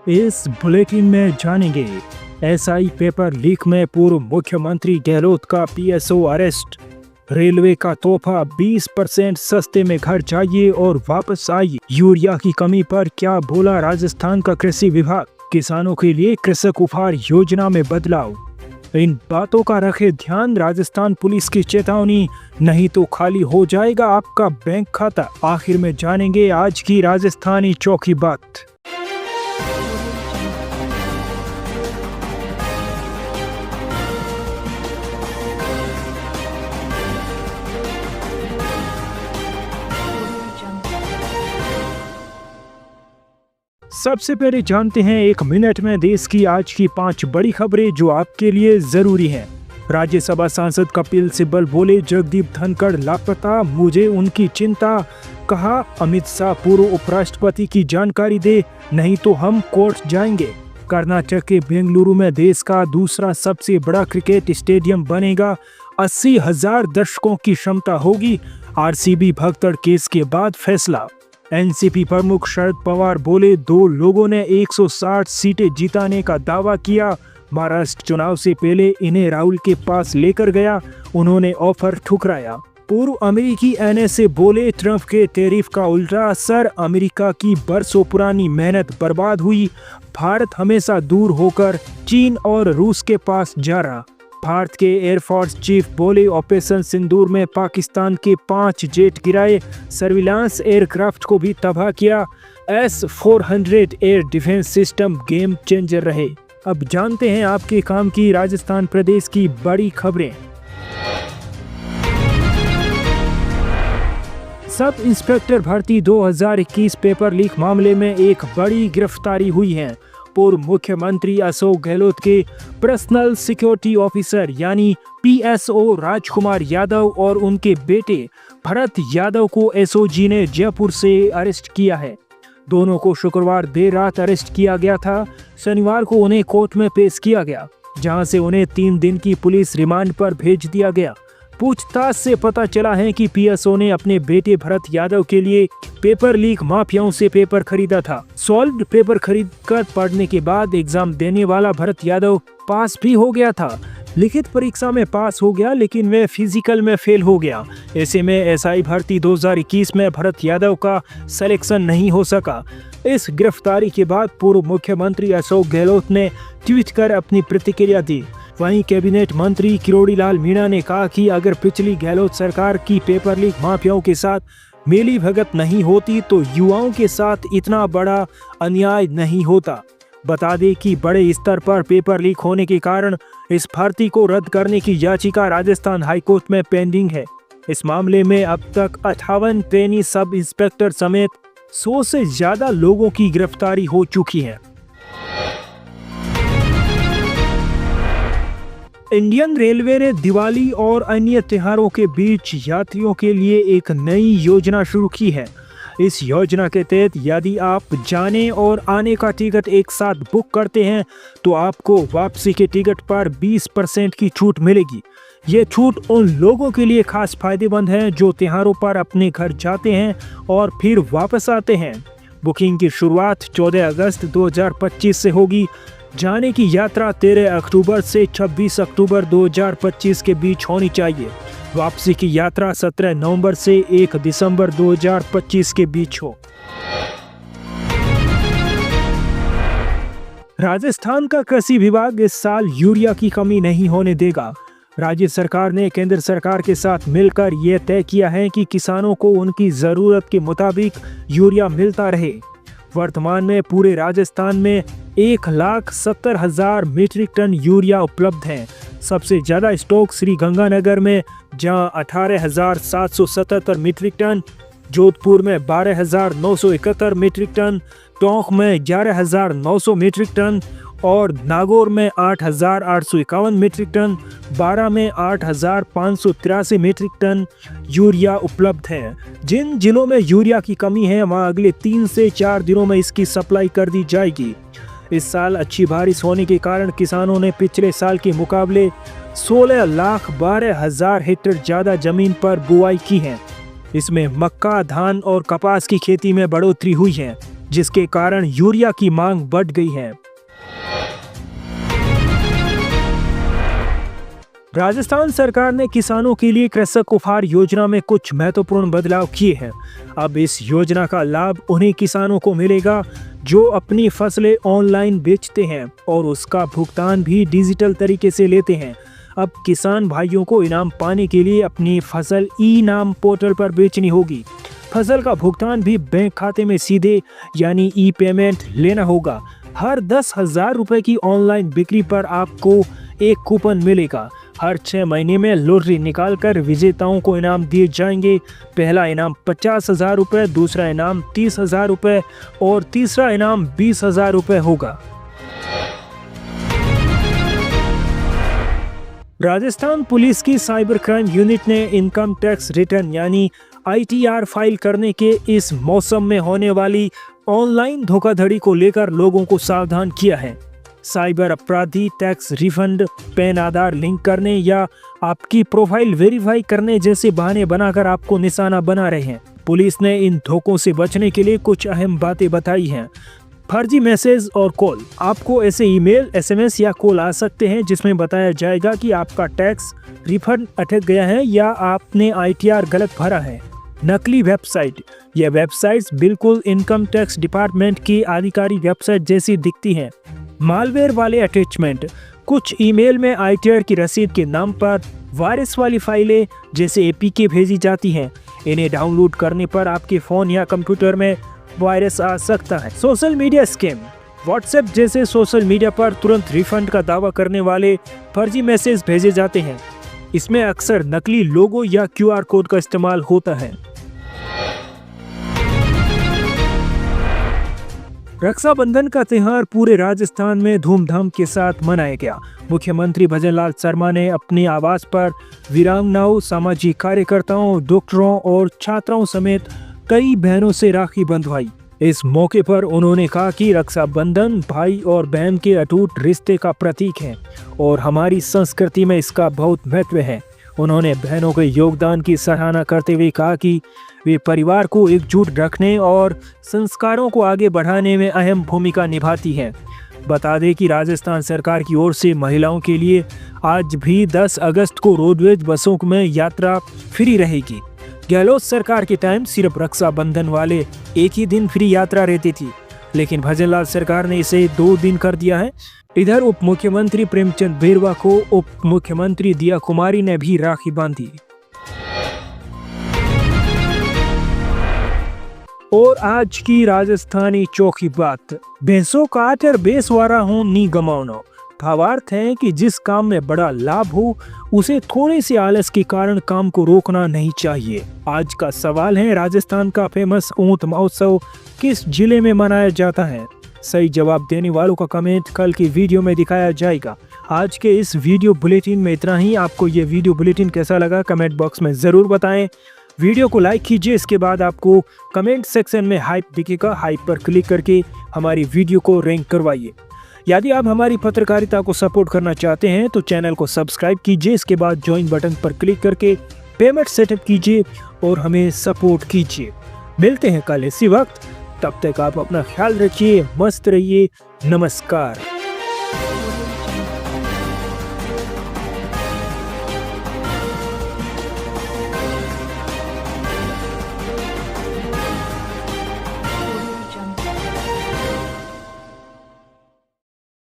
इस बुलेटिन में जानेंगे एसआई पेपर लीक में पूर्व मुख्यमंत्री गहलोत का पीएसओ अरेस्ट, रेलवे का तोहफा 20% सस्ते में घर चाहिए और वापस आई, यूरिया की कमी पर क्या बोला राजस्थान का कृषि विभाग, किसानों के लिए कृषक उपहार योजना में बदलाव। इन बातों का रखे ध्यान, राजस्थान पुलिस की चेतावनी, नहीं तो खाली हो जाएगा आपका बैंक खाता। आखिर में जानेंगे आज की राजस्थानी चौकी बात। सबसे पहले जानते हैं 1 मिनट में देश की आज की 5 बड़ी खबरें जो आपके लिए जरूरी हैं। राज्यसभा सांसद कपिल सिब्बल बोले, जगदीप धनखड़ लापता, मुझे उनकी चिंता। कहा, अमित शाह पूर्व उपराष्ट्रपति की जानकारी दे, नहीं तो हम कोर्ट जाएंगे। कर्नाटक के बेंगलुरु में देश का दूसरा सबसे बड़ा क्रिकेट स्टेडियम बनेगा, 80,000 दर्शकों की क्षमता होगी। आरसीबी भगदड़ केस के बाद फैसला। एनसीपी प्रमुख शरद पवार बोले, 2 लोगों ने 160 सीटें जिताने का दावा किया। महाराष्ट्र चुनाव से पहले इन्हें राहुल के पास लेकर गया, उन्होंने ऑफर ठुकराया। पूर्व अमेरिकी एनएसए बोले, ट्रंप के टैरिफ का उल्टा असर, अमेरिका की बरसों पुरानी मेहनत बर्बाद हुई। भारत हमेशा दूर होकर चीन और रूस के पास जा रहा। भारत के एयरफोर्स चीफ बोले, ऑपरेशन सिंदूर में पाकिस्तान के 5 जेट गिराए, सर्विलांस एयरक्राफ्ट को भी तबाह किया। S-400 air defence system game changer रहे। अब जानते हैं आपके काम की राजस्थान प्रदेश की बड़ी खबरें। सब इंस्पेक्टर भर्ती 2021 पेपर लीक मामले में एक बड़ी गिरफ्तारी हुई है। पूर्व मुख्यमंत्री अशोक गहलोत के पर्सनल सिक्योरिटी ऑफिसर यानी पीएसओ राजकुमार यादव और उनके बेटे भरत यादव को एसओजी ने जयपुर से अरेस्ट किया है। दोनों को शुक्रवार देर रात अरेस्ट किया गया था। शनिवार को उन्हें कोर्ट में पेश किया गया, जहां से उन्हें 3 दिन की पुलिस रिमांड पर भेज दिया गया। पूछताछ से पता चला है कि पीएसओ ने अपने बेटे भरत यादव के लिए पेपर लीक माफियाओं से पेपर खरीदा था। सॉल्व्ड पेपर खरीदकर पढ़ने के बाद एग्जाम देने वाला भरत यादव पास भी हो गया था। लिखित परीक्षा में पास हो गया, लेकिन वह फिजिकल में फेल हो गया। ऐसे में एसआई भर्ती 2021 में भरत यादव का सिलेक्शन नहीं हो सका। इस गिरफ्तारी के बाद पूर्व मुख्यमंत्री अशोक गहलोत ने ट्वीट कर अपनी प्रतिक्रिया दी। वहीं कैबिनेट मंत्री किरोड़ी लाल मीणा ने कहा कि अगर पिछली गहलोत सरकार की पेपर लीक माफियाओं के साथ मिली भगत नहीं होती तो युवाओं के साथ इतना बड़ा अन्याय नहीं होता। बता दें कि बड़े स्तर पर पेपर लीक होने के कारण इस भर्ती को रद्द करने की याचिका राजस्थान हाईकोर्ट में पेंडिंग है। इस मामले में अब तक 58 ट्रेनी सब इंस्पेक्टर समेत 100 से ज्यादा लोगों की गिरफ्तारी हो चुकी है। इंडियन रेलवे ने दिवाली और अन्य त्योहारों के बीच यात्रियों के लिए एक नई योजना शुरू की है। इस योजना के तहत यदि आप जाने और आने का टिकट एक साथ बुक करते हैं तो आपको वापसी के टिकट पर 20% की छूट मिलेगी। ये छूट उन लोगों के लिए खास फायदेमंद है जो त्योहारों पर अपने घर जाते हैं और फिर वापस आते हैं। बुकिंग की शुरुआत 14 अगस्त 2025 से होगी। जाने की यात्रा 13 अक्टूबर से 26 अक्टूबर 2025 के बीच होनी चाहिए। वापसी की यात्रा 17 नवंबर से 1 दिसंबर 2025 के बीच हो। राजस्थान का कृषि विभाग इस साल यूरिया की कमी नहीं होने देगा। राज्य सरकार ने केंद्र सरकार के साथ मिलकर यह तय किया है कि किसानों को उनकी ज़रूरत के मुताबिक यूरिया मिलता रहे। वर्तमान में पूरे राजस्थान में 1,70,000 मीट्रिक टन यूरिया उपलब्ध है। सबसे ज़्यादा स्टॉक श्री गंगानगर में जहां 18,777 मीट्रिक टन, जोधपुर में 12,971 मीट्रिक टन, टोंक में 11,900 मीट्रिक टन और नागौर में 8,851 मीट्रिक टन, बारा में 8,583 मीट्रिक टन यूरिया उपलब्ध है। जिन जिलों में यूरिया की कमी है वहां अगले 3 से 4 दिनों में इसकी सप्लाई कर दी जाएगी। इस साल अच्छी बारिश होने के कारण किसानों ने पिछले साल के मुकाबले 16,12,000 हेक्टेयर ज़्यादा जमीन पर बुआई की है। इसमें मक्का, धान और कपास की खेती में बढ़ोतरी हुई है, जिसके कारण यूरिया की मांग बढ़ गई है। राजस्थान सरकार ने किसानों के लिए कृषक उपहार योजना में कुछ महत्वपूर्ण बदलाव किए हैं। अब इस योजना का लाभ उन्हीं किसानों को मिलेगा जो अपनी फसलें ऑनलाइन बेचते हैं और उसका भुगतान भी डिजिटल तरीके से लेते हैं। अब किसान भाइयों को इनाम पाने के लिए अपनी फसल ई-नाम पोर्टल पर बेचनी होगी। फसल का भुगतान भी बैंक खाते में सीधे यानी ई पेमेंट लेना होगा। हर 10,000 रुपए की ऑनलाइन बिक्री पर आपको एक कूपन मिलेगा। हर 6 महीने में लॉटरी निकालकर विजेताओं को इनाम दिए जाएंगे। पहला इनाम 50,000 रुपये, दूसरा इनाम 30,000 रुपये और तीसरा इनाम 20,000 रुपये होगा। राजस्थान पुलिस की साइबर क्राइम यूनिट ने इनकम टैक्स रिटर्न यानी ITR फाइल करने के इस मौसम में होने वाली ऑनलाइन धोखाधड़ी को लेकर लोगों को सावधान किया है। साइबर अपराधी टैक्स रिफंड, पैन आधार लिंक करने या आपकी प्रोफाइल वेरीफाई करने जैसे बहाने बनाकर आपको निशाना बना रहे हैं। पुलिस ने इन धोखों से बचने के लिए कुछ अहम बातें बताई हैं। फर्जी मैसेज और कॉल, आपको ऐसे ईमेल, SMS या कॉल आ सकते हैं जिसमें बताया जाएगा कि आपका टैक्स रिफंड अटक गया है या आपने ITR गलत भरा है। नकली वेबसाइट, यह वेबसाइट्स बिल्कुल इनकम टैक्स डिपार्टमेंट की आधिकारिक वेबसाइट जैसी दिखती हैं। मालवेयर वाले अटैचमेंट, कुछ ईमेल में ITR की रसीद के नाम पर वायरस वाली फाइलें जैसे APK भेजी जाती हैं। इन्हें डाउनलोड करने पर आपके फ़ोन या कंप्यूटर में वायरस आ सकता है। सोशल मीडिया स्कैम, व्हाट्सएप जैसे सोशल मीडिया पर तुरंत रिफंड का दावा करने वाले फर्जी मैसेज भेजे जाते हैं। इसमें अक्सर नकली लोगो या QR कोड का इस्तेमाल होता है। रक्षाबंधन का त्यौहार पूरे राजस्थान में धूमधाम के साथ मनाया गया। मुख्यमंत्री भजनलाल शर्मा ने अपने आवास पर वीरांगनाओं, सामाजिक कार्यकर्ताओं, डॉक्टरों और छात्राओं समेत कई बहनों से राखी बंधवाई। इस मौके पर उन्होंने कहा कि रक्षाबंधन भाई और बहन के अटूट रिश्ते का प्रतीक है और हमारी संस्कृति में इसका बहुत महत्व है। उन्होंने बहनों के योगदान की सराहना करते हुए कहा कि वे परिवार को एकजुट रखने और संस्कारों को आगे बढ़ाने में अहम भूमिका निभाती हैं। बता दें कि राजस्थान सरकार की ओर से महिलाओं के लिए आज भी 10 अगस्त को रोडवेज बसों में यात्रा फ्री रहेगी। गहलोत सरकार के टाइम सिर्फ रक्षाबंधन वाले एक ही दिन फ्री यात्रा रहती थी, लेकिन भजनलाल सरकार ने इसे 2 दिन कर दिया है। इधर उप मुख्यमंत्री प्रेमचंद बैरवा को उप मुख्यमंत्री दिया कुमारी ने भी राखी बांधी। और आज की राजस्थानी चौकी बात, भैंसों काटर बेसवारा हो नी गमानो। भावार्थ है कि जिस काम में बड़ा लाभ हो उसे थोड़े से आलस के कारण काम को रोकना नहीं चाहिए। आज का सवाल है, राजस्थान का फेमस ऊंट महोत्सव किस जिले में मनाया जाता है? सही जवाब देने वालों का कमेंट कल की वीडियो में दिखाया जाएगा। आज के इस वीडियो बुलेटिन में इतना ही। आपको ये वीडियो बुलेटिन कैसा लगा कमेंट बॉक्स में ज़रूर बताएं। वीडियो को लाइक कीजिए, इसके बाद आपको कमेंट सेक्शन में हाइप दिखेगा। हाइप पर क्लिक करके हमारी वीडियो को रैंक करवाइए। यदि आप हमारी पत्रकारिता को सपोर्ट करना चाहते हैं तो चैनल को सब्सक्राइब कीजिए, इसके बाद ज्वाइन बटन पर क्लिक करके पेमेंट सेटअप कीजिए और हमें सपोर्ट कीजिए। मिलते हैं कल इसी वक्त, तब तक आप अपना ख्याल रखिए, मस्त रहिए। नमस्कार।